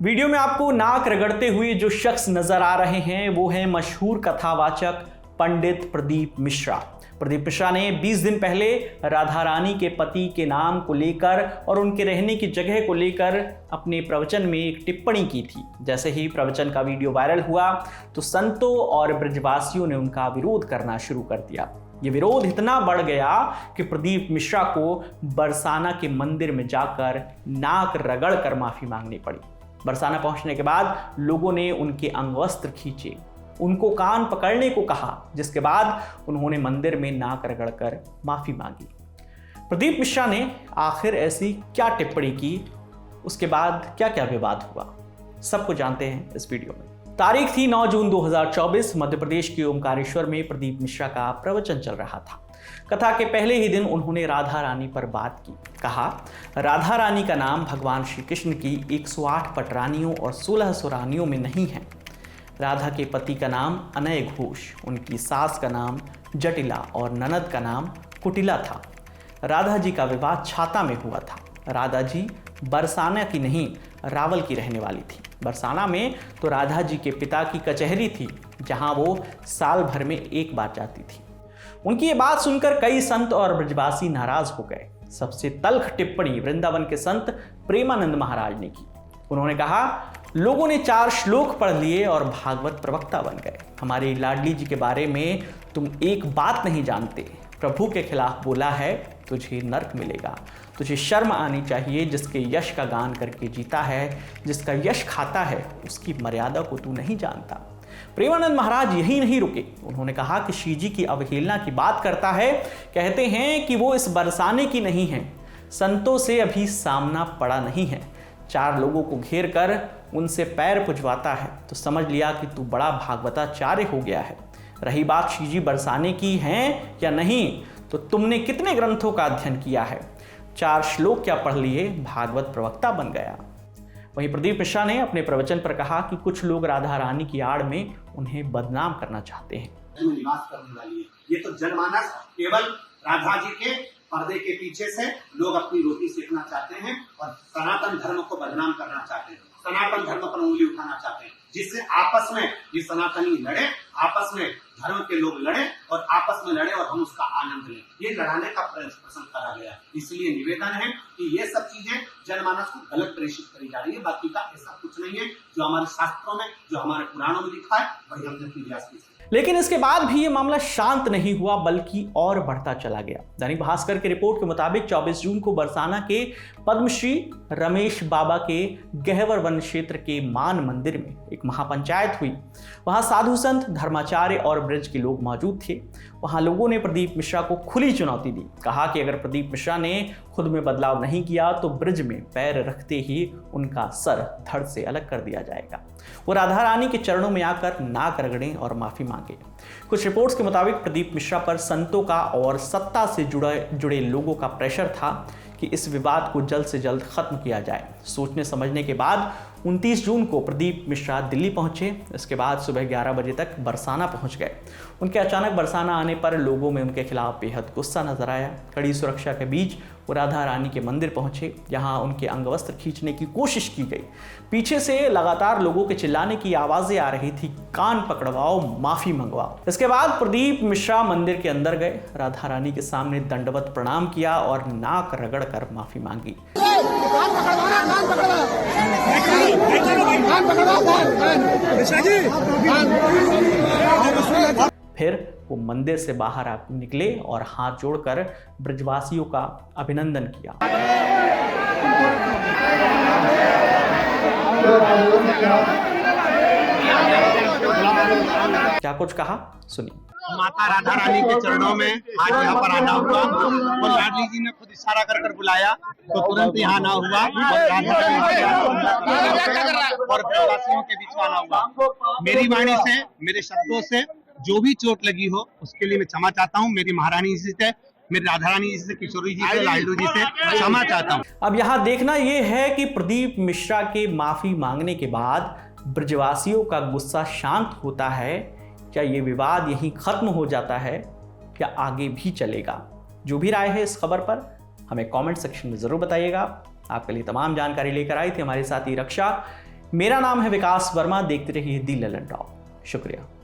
Video में आपको नाक रगड़ते हुए जो शख्स नजर आ रहे हैं वो है मशहूर कथावाचक पंडित प्रदीप मिश्रा। प्रदीप मिश्रा ने 20 दिन पहले राधा रानी के पति के नाम को लेकर और उनके रहने की जगह को लेकर अपने प्रवचन में एक टिप्पणी की थी। जैसे ही प्रवचन का वीडियो वायरल हुआ तो संतों और ब्रजवासियों ने उनका विरोध करना शुरू कर दिया। ये विरोध इतना बढ़ गया कि प्रदीप मिश्रा को बरसाना के मंदिर में जाकर नाक रगड़ कर माफी मांगनी पड़ी। बरसाना पहुंचने के बाद लोगों ने उनके अंगवस्त्र खींचे, उनको कान पकड़ने को कहा, जिसके बाद उन्होंने मंदिर में नाक रगड़कर माफी मांगी। प्रदीप मिश्रा ने आखिर ऐसी क्या टिप्पणी की, उसके बाद क्या क्या विवाद हुआ, सबको जानते हैं इस वीडियो में। तारीख थी 9 जून 2024। मध्य प्रदेश के ओमकारेश्वर में प्रदीप मिश्रा का प्रवचन चल रहा था। कथा के पहले ही दिन उन्होंने राधा रानी पर बात की। कहा, राधा रानी का नाम भगवान श्री कृष्ण की 108 पटरानियों और 16 सुरानियों में नहीं है। राधा के पति का नाम अनय घोष, उनकी सास का नाम जटिला और ननद का नाम कुटिला था। राधा जी का विवाह छाता में हुआ था। राधा जी बरसाना की नहीं, रावल की रहने वाली थी। बरसाना में तो राधा जी के पिता की कचहरी थी, जहां वो साल भर में एक बार जाती थी। उनकी ये बात सुनकर कई संत और ब्रजवासी नाराज हो गए। सबसे तल्ख टिप्पणी वृंदावन के संत प्रेमानंद महाराज ने की। उन्होंने कहा, लोगों ने 4 श्लोक पढ़ लिए और भागवत प्रवक्ता बन गए। हमारी लाडली जी के बारे में तुम एक बात नहीं जानते। प्रभु के खिलाफ बोला है, तुझे नर्क मिलेगा। तुझे शर्म आनी चाहिए। जिसके यश का गान करके जीता है, जिसका यश खाता है, उसकी मर्यादा को तू नहीं जानता। प्रेमानंद महाराज यही नहीं रुके। उन्होंने कहा कि श्री जी की अवहेलना की बात करता है। कहते हैं कि वो इस बरसाने की नहीं है। संतों से अभी सामना पड़ा नहीं है। 4 लोगों को घेर कर उनसे पैर पुजवाता है तो समझ लिया कि तू बड़ा भागवताचार्य हो गया है। रही बात श्री जी बरसाने की हैं या नहीं, तो तुमने कितने ग्रंथों का अध्ययन किया है? 4 श्लोक क्या पढ़ लिए, भागवत प्रवक्ता बन गया। वहीं प्रदीप मिश्रा ने अपने प्रवचन पर कहा कि कुछ लोग राधा रानी की आड़ में उन्हें बदनाम करना चाहते हैं। निवास करने वाली है। ये तो जनमानस केवल राधा जी के पर्दे के पीछे से लोग अपनी रोटी सेकना चाहते हैं और सनातन धर्म को बदनाम करना चाहते हैं, सनातन धर्म पर उंगली उठाना चाहते हैं, जिससे आपस में ये सनातनी लड़े, आपस में धर्म के लोग लड़े और आपस में लड़े और हम उसका आनंद लें। ये लड़ाने का प्रयत्न करा गया। इसलिए निवेदन है कि ये सब चीजें जनमानस को गलत प्रेषित करी जा रही है। बाकी का ऐसा कुछ नहीं है। जो हमारे शास्त्रों में, जो हमारे पुराणों में लिखा है, वही हमने प्रयास की। लेकिन इसके बाद भी ये मामला शांत नहीं हुआ, बल्कि और बढ़ता चला गया। दैनिक भास्कर की रिपोर्ट के मुताबिक 24 जून को बरसाना के पद्मश्री रमेश बाबा के गहवर वन क्षेत्र के मान मंदिर में एक महापंचायत हुई। वहां साधु संत, धर्माचार्य और ब्रज के लोग मौजूद थे। वहां लोगों ने प्रदीप मिश्रा को खुली चुनौती दी। कहा कि अगर प्रदीप मिश्रा ने खुद में बदलाव नहीं किया तो ब्रज में पैर रखते ही उनका सर धड़ से अलग कर दिया जाएगा। वो राधा रानी के चरणों में आकर नाक रगड़ें और माफी मांगे। कुछ रिपोर्ट्स के मुताबिक प्रदीप मिश्रा पर संतों का और सत्ता से जुड़े लोगों का प्रेशर था कि इस विवाद को जल्द से जल्द खत्म किया जाए। सोचने समझने के बाद 29 जून को प्रदीप मिश्रा दिल्ली पहुंचे। इसके बाद सुबह 11 बजे तक बरसाना पहुंच गए। उनके अचानक बरसाना आने पर लोगों में उनके खिलाफ बेहद गुस्सा नजर आया। कड़ी सुरक्षा के बीच वो राधा रानी के मंदिर पहुंचे। यहाँ उनके अंगवस्त्र खींचने की कोशिश की गई। पीछे से लगातार लोगों के चिल्लाने की आवाजें आ रही थी, कान पकड़वाओ, माफी मंगवाओ। इसके बाद प्रदीप मिश्रा मंदिर के अंदर गए, राधा रानी के सामने दंडवत प्रणाम किया और नाक रगड़ कर माफी मांगी। फिर वो मंदिर से बाहर निकले और हाथ जोड़कर ब्रजवासियों का अभिनंदन किया। क्या कुछ कहा, सुनिए। माता राधा रानी के चरणों में आज यहाँ पर आना हुआ और लाडली जी ने खुद इशारा कर बुलाया तो तुरंत यहाँ आना हुआ और प्रवासियों के बीच आना हुआ। मेरी वाणी से, मेरे शब्दों से जो भी चोट लगी हो उसके लिए मैं क्षमा चाहता हूँ। मेरी महारानी जी से, मेरी राधा रानी जी से, किशोरी जी से, लाडलू जी से क्षमा चाहता हूँ। अब यहाँ देखना यह है कि प्रदीप मिश्रा के माफी मांगने के बाद ब्रजवासियों का गुस्सा शांत होता है, क्या ये विवाद यहीं खत्म हो जाता है या आगे भी चलेगा? जो भी राय है इस खबर पर हमें कमेंट सेक्शन में जरूर बताइएगा। आपके लिए तमाम जानकारी लेकर आई थी हमारे साथी रक्षा। मेरा नाम है विकास वर्मा, देखते रहिए दी ललन टॉप। शुक्रिया।